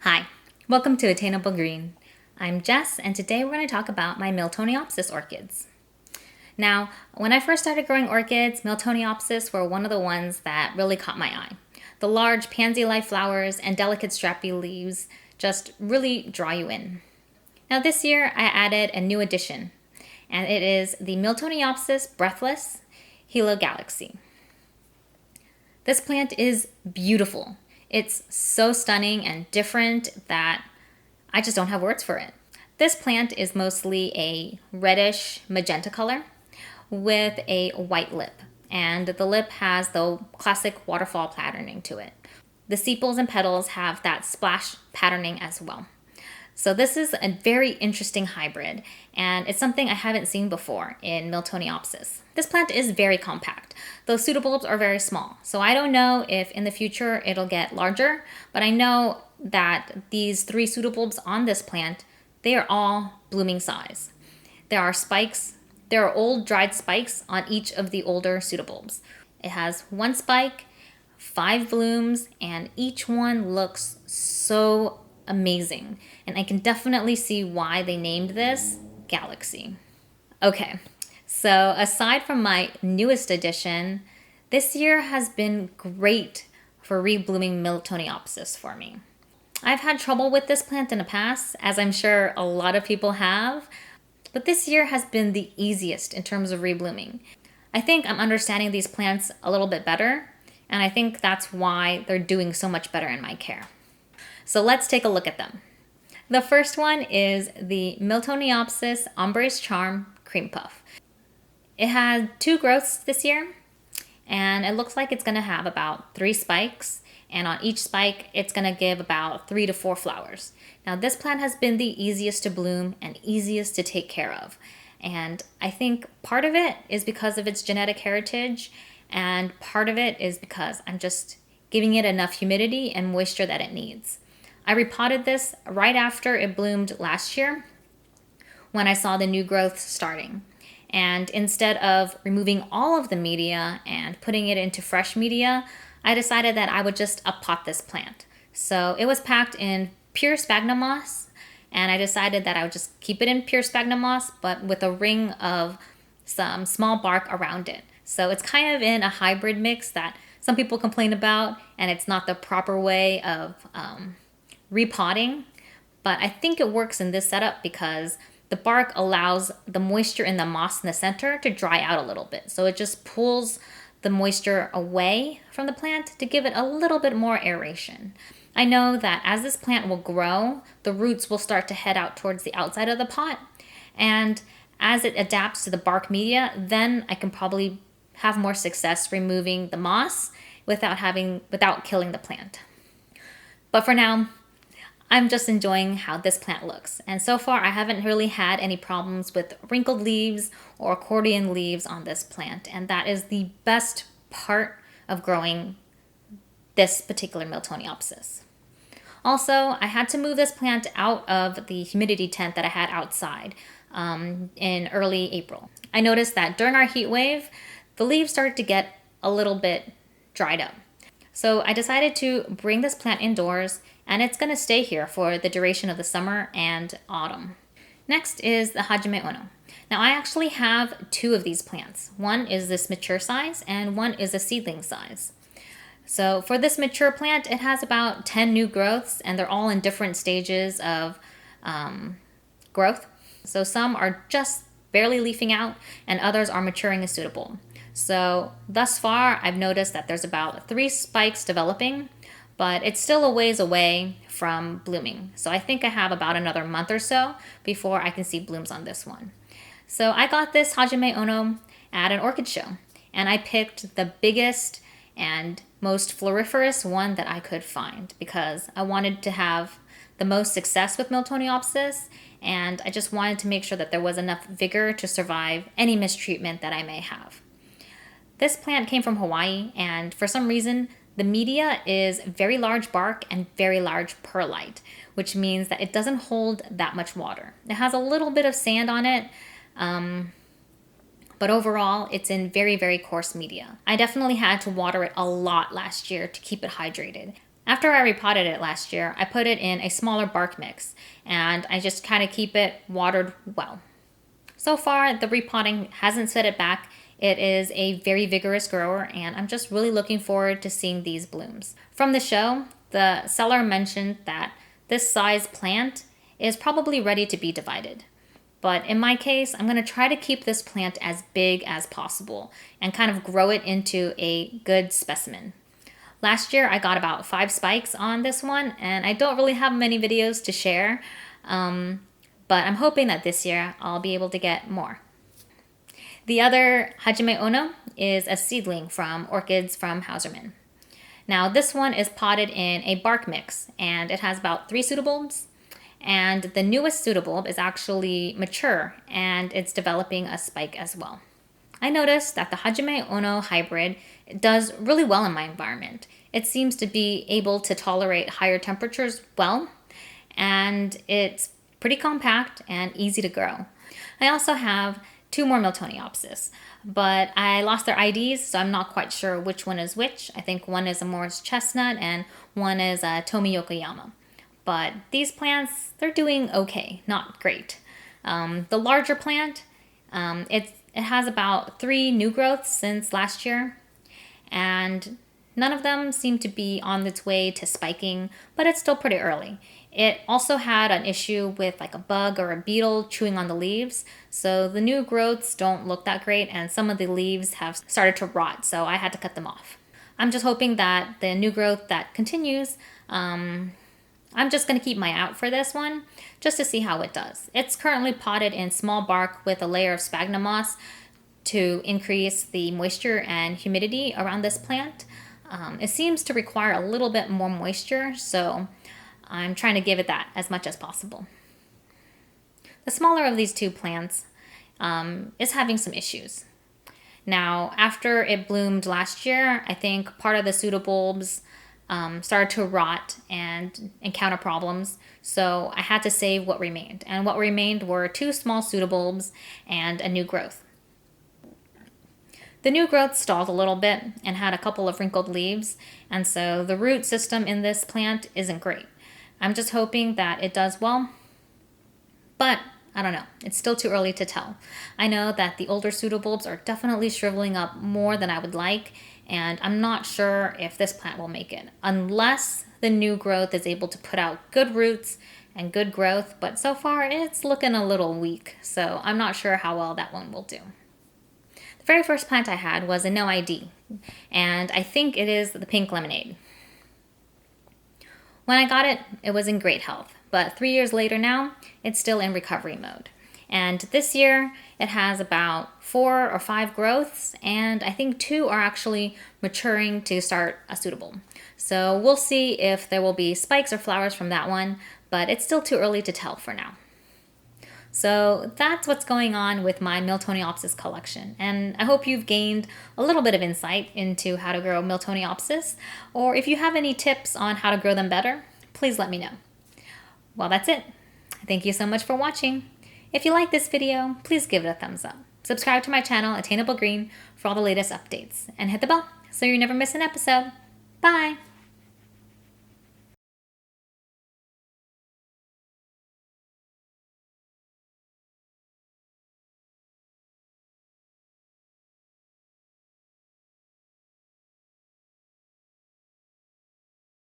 Hi, welcome to Attainable Green. I'm Jess, and today we're going to talk about my Miltoniopsis orchids. Now, when I first started growing orchids, Miltoniopsis were one of the ones that really caught my eye. The large pansy-like flowers and delicate strappy leaves just really draw you in. Now this year, I added a new addition, and it is the Miltoniopsis Breathless Hilo Galaxy. This plant is beautiful. It's so stunning and different that I just don't have words for it. This plant is mostly a reddish magenta color with a white lip, and the lip has the classic waterfall patterning to it. The sepals and petals have that splash patterning as well. So this is a very interesting hybrid, and it's something I haven't seen before in Miltoniopsis. This plant is very compact. Those pseudobulbs are very small, so I don't know if in the future it'll get larger, but I know that these 3 pseudobulbs on this plant, they are all blooming size. There are spikes. There are old dried spikes on each of the older pseudobulbs. It has 1 spike, 5 blooms, and each one looks so amazing, and I can definitely see why they named this Galaxy. Okay, so aside from my newest addition, this year has been great for reblooming Miltoniopsis for me. I've had trouble with this plant in the past, as I'm sure a lot of people have, but this year has been the easiest in terms of reblooming. I think I'm understanding these plants a little bit better, and I think that's why they're doing so much better in my care. So let's take a look at them. The first one is the Miltoniopsis Ombre's Charm Cream Puff. It had 2 growths this year, and it looks like it's going to have about 3 spikes, and on each spike it's going to give about 3 to 4 flowers. Now this plant has been the easiest to bloom and easiest to take care of, and I think part of it is because of its genetic heritage, and part of it is because I'm just giving it enough humidity and moisture that it needs. I repotted this right after it bloomed last year when I saw the new growth starting. And instead of removing all of the media and putting it into fresh media, I decided that I would just uppot this plant. So it was packed in pure sphagnum moss, and I decided that I would just keep it in pure sphagnum moss, but with a ring of some small bark around it. So it's kind of in a hybrid mix that some people complain about, and it's not the proper way of repotting, but I think it works in this setup because the bark allows the moisture in the moss in the center to dry out a little bit. So it just pulls the moisture away from the plant to give it a little bit more aeration. I know that as this plant will grow, the roots will start to head out towards the outside of the pot, and as it adapts to the bark media, then I can probably have more success removing the moss without killing the plant. But for now, I'm just enjoying how this plant looks. And so far, I haven't really had any problems with wrinkled leaves or accordion leaves on this plant. And that is the best part of growing this particular Miltoniopsis. Also, I had to move this plant out of the humidity tent that I had outside in early April. I noticed that during our heat wave, the leaves started to get a little bit dried up. So I decided to bring this plant indoors, and it's going to stay here for the duration of the summer and autumn. Next is the Hajime Ono. Now I actually have 2 of these plants. One is this mature size and one is a seedling size. So for this mature plant, it has about 10 new growths, and they're all in different stages of growth. So some are just barely leafing out and others are maturing as suitable. So thus far, I've noticed that there's about 3 spikes developing, but it's still a ways away from blooming. So I think I have about another month or so before I can see blooms on this one. So I got this Hajime Ono at an orchid show, and I picked the biggest and most floriferous one that I could find because I wanted to have the most success with Miltoniopsis, and I just wanted to make sure that there was enough vigor to survive any mistreatment that I may have. This plant came from Hawaii, and for some reason, the media is very large bark and very large perlite, which means that it doesn't hold that much water. It has a little bit of sand on it, but overall, it's in very, very coarse media. I definitely had to water it a lot last year to keep it hydrated. After I repotted it last year, I put it in a smaller bark mix, and I just kind of keep it watered well. So far, the repotting hasn't set it back. It is a very vigorous grower, and I'm just really looking forward to seeing these blooms. From the show, the seller mentioned that this size plant is probably ready to be divided. But in my case, I'm going to try to keep this plant as big as possible and kind of grow it into a good specimen. Last year, I got about 5 spikes on this one, and I don't really have many videos to share, but I'm hoping that this year I'll be able to get more. The other Hajime Ono is a seedling from Orchids from Hauserman. Now, this one is potted in a bark mix, and it has about 3 pseudobulbs, and the newest pseudobulb is actually mature, and it's developing a spike as well. I noticed that the Hajime Ono hybrid does really well in my environment. It seems to be able to tolerate higher temperatures well, and it's pretty compact and easy to grow. I also have 2 more Miltoniopsis, but I lost their IDs, so I'm not quite sure which one is which. I think one is a Morris Chesnut and one is a Tome Yokoyama. But these plants, they're doing okay, not great. The larger plant, it has about 3 new growths since last year, and none of them seem to be on its way to spiking, but it's still pretty early. It also had an issue with like a bug or a beetle chewing on the leaves, so the new growths don't look that great, and some of the leaves have started to rot, so I had to cut them off. I'm just hoping that the new growth that continues, I'm just going to keep my eye out for this one, just to see how it does. It's currently potted in small bark with a layer of sphagnum moss to increase the moisture and humidity around this plant. It seems to require a little bit more moisture, so I'm trying to give it that as much as possible. The smaller of these 2 plants is having some issues. Now, after it bloomed last year, I think part of the pseudobulbs started to rot and encounter problems, so I had to save what remained. And what remained were 2 small pseudobulbs and a new growth. The new growth stalled a little bit and had a couple of wrinkled leaves, and so the root system in this plant isn't great. I'm just hoping that it does well, but I don't know. It's still too early to tell. I know that the older pseudobulbs are definitely shriveling up more than I would like, and I'm not sure if this plant will make it, unless the new growth is able to put out good roots and good growth, but so far it's looking a little weak, so I'm not sure how well that one will do. The very first plant I had was a NOID, and I think it is the pink lemonade. When I got it, it was in great health, but 3 years later now, it's still in recovery mode. And this year, it has about 4 or 5 growths, and I think 2 are actually maturing to start a pseudobulb. So we'll see if there will be spikes or flowers from that one, but it's still too early to tell for now. So that's what's going on with my Miltoniopsis collection, and I hope you've gained a little bit of insight into how to grow Miltoniopsis, or if you have any tips on how to grow them better, please let me know. Well, that's it. Thank you so much for watching. If you like this video, please give it a thumbs up. Subscribe to my channel, Attainable Green, for all the latest updates, and hit the bell so you never miss an episode. Bye!